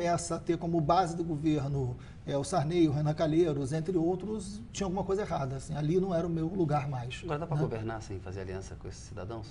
começa a ter como base do governo o Sarney, o Renan Calheiros, entre outros, tinha alguma coisa errada. Assim, ali não era o meu lugar mais. Agora dá para governar sem fazer aliança com esses cidadãos?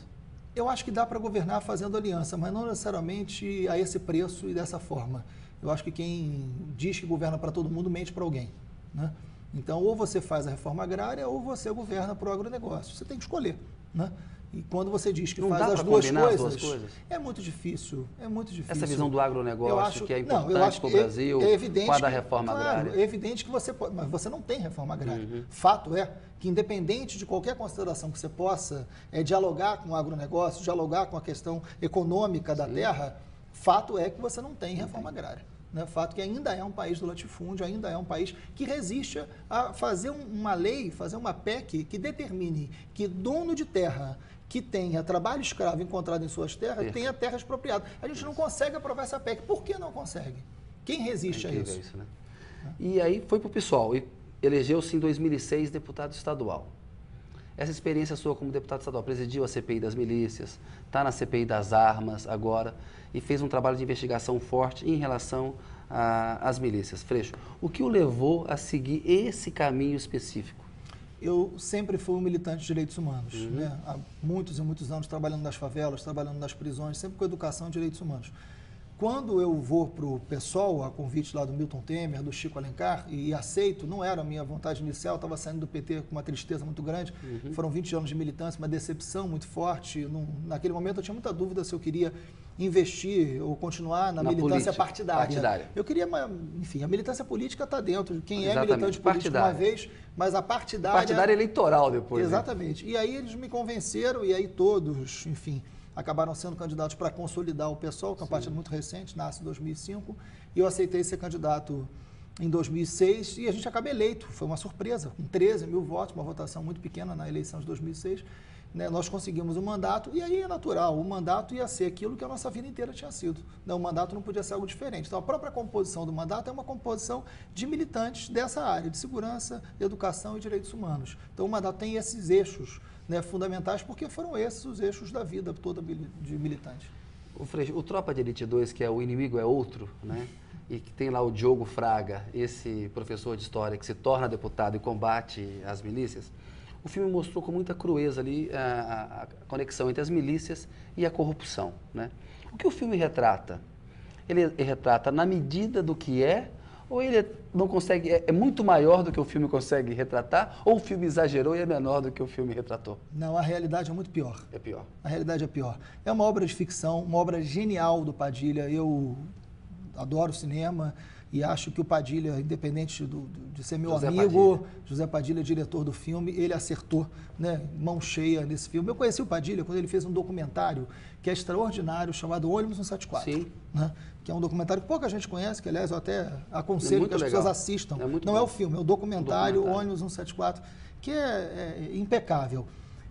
Eu acho que dá para governar fazendo aliança, mas não necessariamente a esse preço e dessa forma. Eu acho que quem diz que governa para todo mundo mente para alguém, né? Então, ou você faz a reforma agrária ou você governa para o agronegócio. Você tem que escolher, né? E quando você diz que não faz dá as duas coisas, é muito difícil, é muito difícil. Essa visão do agronegócio, que é importante para o Brasil, com a da reforma agrária. É evidente que você pode, mas você não tem reforma agrária. Fato é que, independente de qualquer consideração que você possa dialogar com o agronegócio, dialogar com a questão econômica da terra, fato é que você não tem reforma agrária. Né? Fato que ainda é um país do latifúndio, ainda é um país que resiste a fazer uma lei, fazer uma PEC que determine que dono de terra que tenha trabalho escravo encontrado em suas terras, tenha terra expropriada. A gente não consegue aprovar essa PEC. Por que não consegue? Quem resiste a isso? Né? E aí foi para o PSOL e elegeu-se em 2006 deputado estadual. Essa experiência sua como deputado estadual, presidiu a CPI das milícias, está na CPI das armas agora e fez um trabalho de investigação forte em relação às milícias. Freixo, o que o levou a seguir esse caminho específico? Eu sempre fui um militante de direitos humanos, né? Há muitos e muitos anos trabalhando nas favelas, trabalhando nas prisões, sempre com educação e direitos humanos. Quando eu vou para o PSOL, a convite lá do Milton Temer, do Chico Alencar, e aceito, não era a minha vontade inicial, estava saindo do PT com uma tristeza muito grande, foram 20 anos de militância, uma decepção muito forte. Naquele momento eu tinha muita dúvida se eu queria investir ou continuar na militância partidária. Eu queria, enfim, a militância política está dentro, quem é militante político uma vez, mas a partidária... Partidária eleitoral depois. Exatamente. Né? E aí eles me convenceram, e aí todos, enfim... acabaram sendo candidatos para consolidar o PSOL, que é um partido muito recente, nasce em 2005, e eu aceitei ser candidato em 2006, e a gente acaba eleito, foi uma surpresa, com 13 mil votos, uma votação muito pequena na eleição de 2006, né, nós conseguimos o mandato, e aí é natural, o mandato ia ser aquilo que a nossa vida inteira tinha sido, né, o mandato não podia ser algo diferente, então a própria composição do mandato é uma composição de militantes dessa área, de segurança, educação e direitos humanos, então o mandato tem esses eixos, né, fundamentais, porque foram esses os eixos da vida toda de militante. O Tropa de Elite 2, que é O Inimigo é Outro, né, e que tem lá o Diogo Fraga, esse professor de história que se torna deputado e combate as milícias, o filme mostrou com muita crueza ali a conexão entre as milícias e a corrupção. Né? O que o filme retrata? Ele retrata na medida do que é, ou ele não consegue, é muito maior do que o filme consegue retratar, ou o filme exagerou e é menor do que o filme retratou? Não, a realidade é muito pior. É pior. A realidade é pior. É uma obra de ficção, uma obra genial do Padilha. Eu adoro cinema e acho que o Padilha, independente de ser meu amigo, José Padilha, diretor do filme, ele acertou, né, mão cheia nesse filme. Eu conheci o Padilha quando ele fez um documentário que é extraordinário, chamado Ônibus 174. Sim. Né, que é um documentário que pouca gente conhece, que aliás eu até aconselho que as pessoas assistam. Não é o filme, é o documentário Ônibus 174, que é impecável.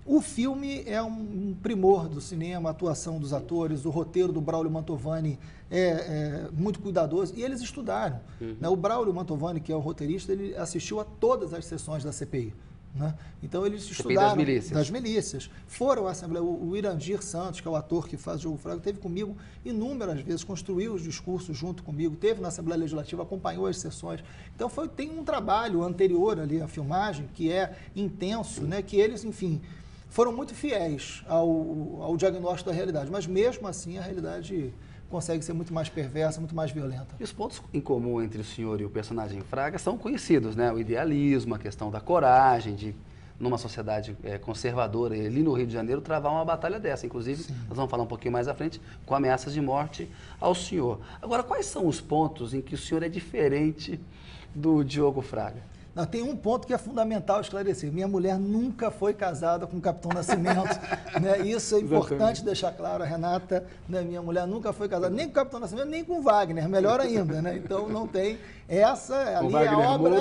O filme é um primor do cinema, a atuação dos atores, o roteiro do Braulio Mantovani é muito cuidadoso, e eles estudaram. Né? O Braulio Mantovani, que é o roteirista, ele assistiu a todas as sessões da CPI. Né? Então eles estudaram das milícias. Foram à Assembleia, o Irandir Santos, que é o ator que faz o Diogo Fraga, esteve comigo inúmeras vezes, construiu os discursos junto comigo, esteve na Assembleia Legislativa, acompanhou as sessões. Então tem um trabalho anterior ali à filmagem, que é intenso, né? Que eles, enfim, foram muito fiéis ao diagnóstico da realidade, mas mesmo assim a realidade consegue ser muito mais perversa, muito mais violenta. E os pontos em comum entre o senhor e o personagem Fraga são conhecidos, né? O idealismo, a questão da coragem de, numa sociedade conservadora, ali no Rio de Janeiro, travar uma batalha dessa. Inclusive, sim, nós vamos falar um pouquinho mais à frente, com ameaças de morte ao senhor. Agora, quais são os pontos em que o senhor é diferente do Diogo Fraga? Não, tem um ponto que é fundamental esclarecer. Minha mulher nunca foi casada com o Capitão Nascimento. Né? Isso é importante deixar claro. A Renata, né, minha mulher, nunca foi casada nem com o Capitão Nascimento, nem com o Wagner. Melhor ainda. Né? Então, não tem... Essa ali é a obra...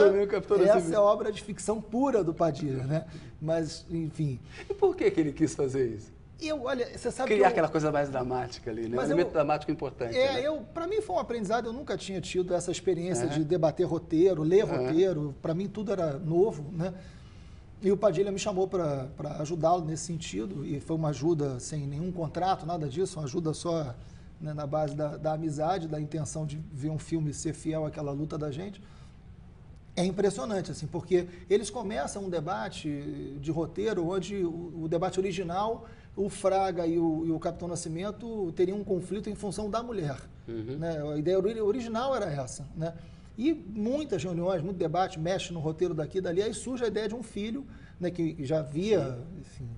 Essa é a obra de ficção pura do Padilha. Né? Mas, enfim... E por que ele quis fazer isso? Olha, você sabe criar aquela coisa mais dramática ali, né? Um elemento dramático importante. Né? Para mim foi um aprendizado, eu nunca tinha tido essa experiência de debater roteiro, ler roteiro, para mim tudo era novo, né? E o Padilha me chamou para ajudá-lo nesse sentido, e foi uma ajuda sem nenhum contrato, nada disso, uma ajuda só né, na base da amizade, da intenção de ver um filme e ser fiel àquela luta da gente. É impressionante, assim, porque eles começam um debate de roteiro onde o debate original, o Fraga e o Capitão Nascimento teriam um conflito em função da mulher. Né? A ideia original era essa, né? E muitas reuniões, muito debate, mexe no roteiro daqui e dali, aí surge a ideia de um filho, né, que já havia, enfim,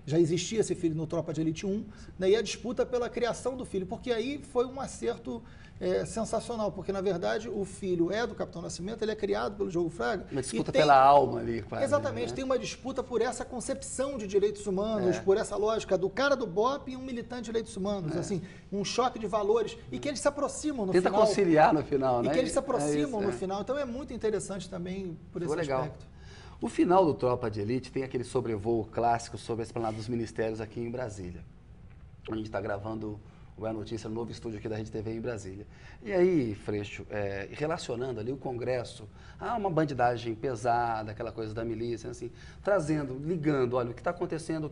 já existia esse filho no Tropa de Elite 1, né, e a disputa pela criação do filho, porque aí foi um acerto sensacional, porque na verdade o filho é do Capitão Nascimento, ele é criado pelo Diogo Fraga. Uma disputa pela alma ali, quase. Exatamente, né? Tem uma disputa por essa concepção de direitos humanos, por essa lógica do cara do BOP e um militante de direitos humanos, assim, um choque de valores, e que eles se aproximam no final. Tenta conciliar no final, né? E que eles se aproximam no final, então é muito interessante também por esse aspecto. O final do Tropa de Elite tem aquele sobrevoo clássico sobre a esplanada dos ministérios aqui em Brasília. A gente está gravando o É Notícia no novo estúdio aqui da Rede TV em Brasília. E aí, Freixo, relacionando ali o Congresso a uma bandidagem pesada, aquela coisa da milícia, assim, trazendo, ligando, olha, o que está acontecendo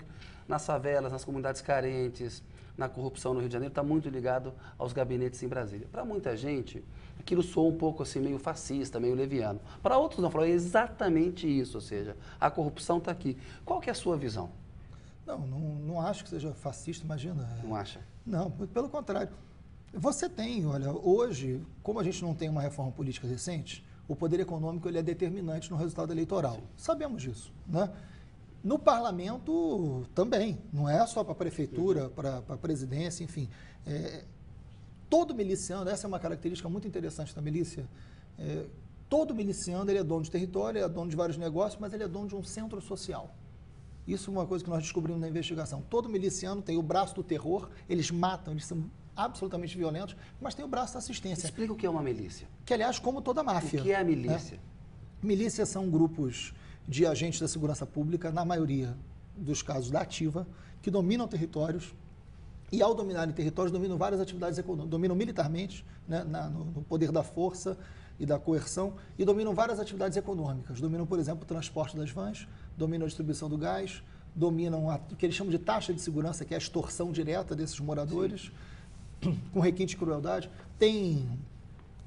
nas favelas, nas comunidades carentes, na corrupção no Rio de Janeiro, está muito ligado aos gabinetes em Brasília. Para muita gente, aquilo soa um pouco assim, meio fascista, meio leviano. Para outros não, falaram exatamente isso, ou seja, a corrupção está aqui. Qual que é a sua visão? Não acho que seja fascista, imagina. Não acha? Não, pelo contrário. Você tem, olha, hoje, como a gente não tem uma reforma política recente, o poder econômico ele é determinante no resultado eleitoral. Sim. Sabemos disso, né? No parlamento também, não é só para a prefeitura, para a presidência, enfim. Todo miliciano, essa é uma característica muito interessante da milícia, todo miliciano ele é dono de território, ele é dono de vários negócios, mas ele é dono de um centro social. Isso é uma coisa que nós descobrimos na investigação. Todo miliciano tem o braço do terror, eles matam, eles são absolutamente violentos, mas tem o braço da assistência. Explica o que é uma milícia. Que, aliás, como toda máfia. O que é a milícia? Milícias são grupos de agentes da segurança pública, na maioria dos casos da ativa, que dominam territórios e, ao dominarem territórios, dominam várias atividades econômicas. Dominam militarmente, né, no poder da força e da coerção, e dominam várias atividades econômicas. Dominam, por exemplo, o transporte das vans, dominam a distribuição do gás, dominam o que eles chamam de taxa de segurança, que é a extorsão direta desses moradores, com requinte de crueldade. Tem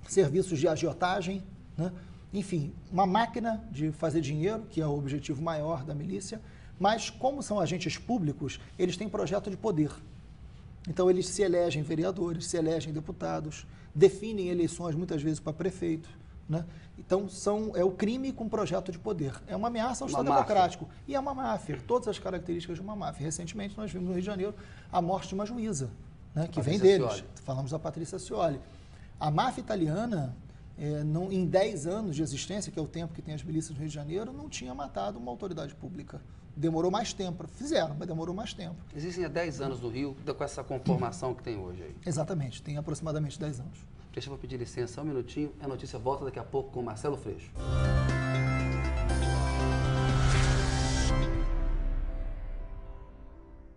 serviços de agiotagem, né? Enfim, uma máquina de fazer dinheiro, que é o objetivo maior da milícia, mas como são agentes públicos, eles têm projeto de poder. Então, eles se elegem vereadores, se elegem deputados, definem eleições, muitas vezes, para prefeito. Né? Então, é o crime com projeto de poder. É uma ameaça ao Estado democrático. E é uma máfia, todas as características de uma máfia. Recentemente, nós vimos no Rio de Janeiro a morte de uma juíza, né, que vem deles. Scioli. Falamos da Patrícia Scioli. A máfia italiana, em 10 anos de existência, que é o tempo que tem as milícias no Rio de Janeiro, não tinha matado uma autoridade pública. Demorou mais tempo. Fizeram, mas demorou mais tempo. Existem há 10 anos no Rio, com essa conformação que tem hoje aí. Exatamente, tem aproximadamente 10 anos. Deixa eu pedir licença um minutinho. A notícia volta daqui a pouco com o Marcelo Freixo.